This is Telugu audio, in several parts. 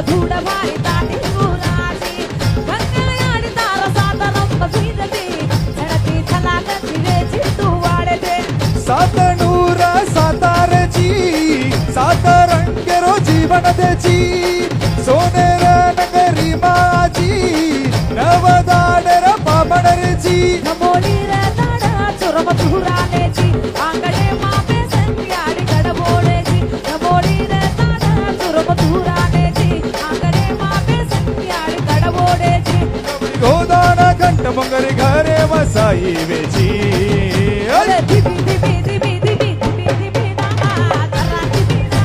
చూడవారి తాటి రాసి గంగలయాడి తార సాతరమ్మ బీదది సడతి చలాగతి వేచిస్తూ వాడదే सातनूर सातारची सातारंगरो जीवन देची सोनेर नगरी माझी नवदाडर पामणरची नमोलीर ताड चुरम तुरानेची आंगडे मापे संग्याडी गडबोडेची नमोलीर ताड चुरम तुरानेची आंगडे मापे संग्याडी गडबोडेची गोदान घंट मंगरी घरे वसाई वेची अरे दिबी दिबी दिबी दिबी दिबी दिबी ना जरा दिबी ना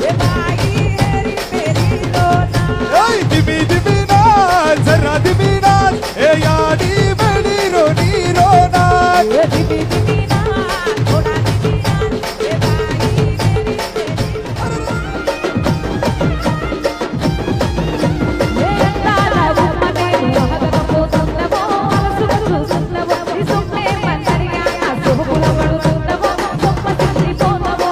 ए बाई हेरी मेरी रोना दिबी दिबी ना जरा दिबी ना ए याडी मेडी रोनी रोना ए दिबी दिबी ना थोड़ा दिबी ना ए बाई मेरी ए तारा मने हगत पोतुंदवो अलसुगु सुंदवो ई सुम्मे पंदरिया सोबुल पडुतुंदवो सोप्प संति पोतवो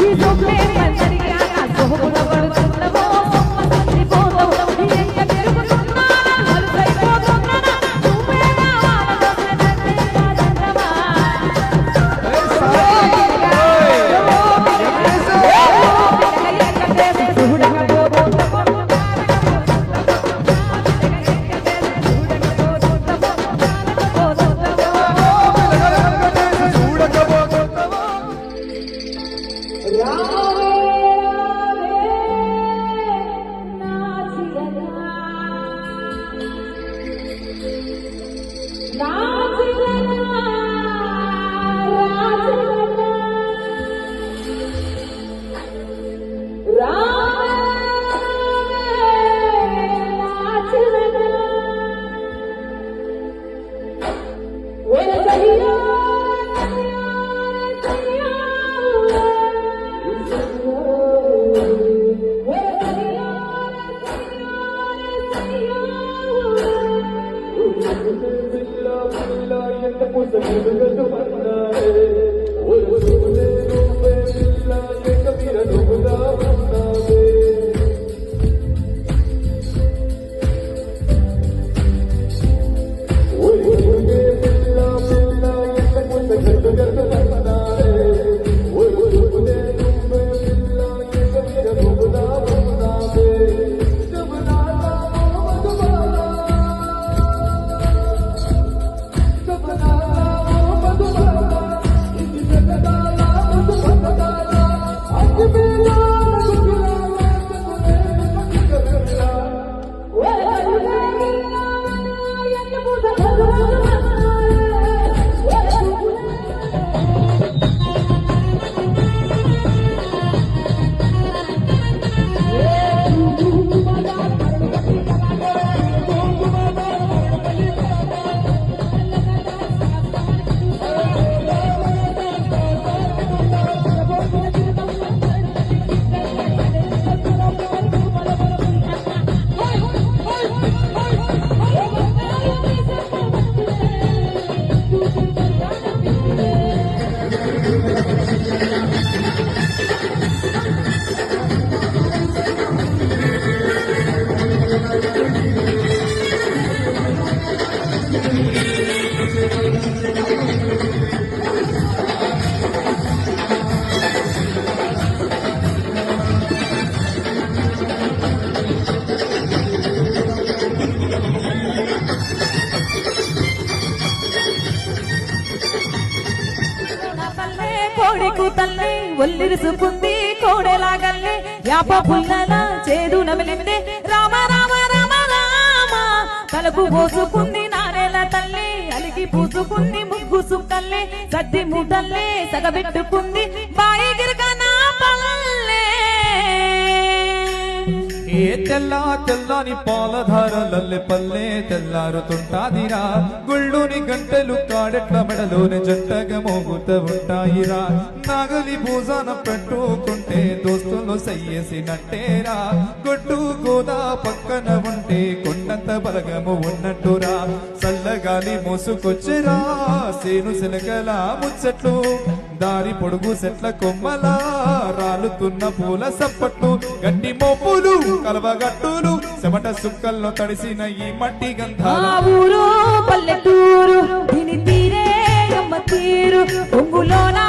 ఈ సొమ్మే పందరిగా సోబుల పడుతున్నవో సొమ్మ సంతి పోతవో ఎంక పెరుగుతున్నా వలసైపోతున్నా నువ్వే కావాలనుకున్న దండవా కోడి కూతల్లి ఒల్లిరుసుకుంది కోడెలాగల్లి యాప పుల్లల చేదు నమిలింది రామ రామ రామ రామ తలకు పోసుకుంది నానేల తల్లి అలిగి పూసుకుంది ముగ్గు సుక్కల్లి సద్ది మూటల్లి సగబెట్టుకుంది బాయి గిరకనా పల్లె ఏ తెల్ల తెల్లని పాలధారలల్లె పల్లె తెల్లారుతుంటాదిరా గుళ్ళుని గంటలు కాడెట్ల మెడలోని జంటగా మోగుత ఉంటాయిరా నాగలి భూజాన పెట్టుకుంటే దోస్తులు సయ్యేసినట్టేరా గొడ్డు గోదా పక్కన ఉంటే కొండంత బలగము ఉన్నట్టురా చల్లగాలి మోసుకొచ్చిరా సేను శనగల ముచ్చట్లు దారి పొడుగు సెట్ల కొమ్మలా రాలుతున్న పూల సప్పట్లు గట్టి మోపులు కలవగట్టులు చెమట సుక్కల్లో తడిసిన ఈ మట్టి ఆ గంధాల ఊరు పల్లెటూరు దీని తీరే అమ్మ తీరు పొంగులోనా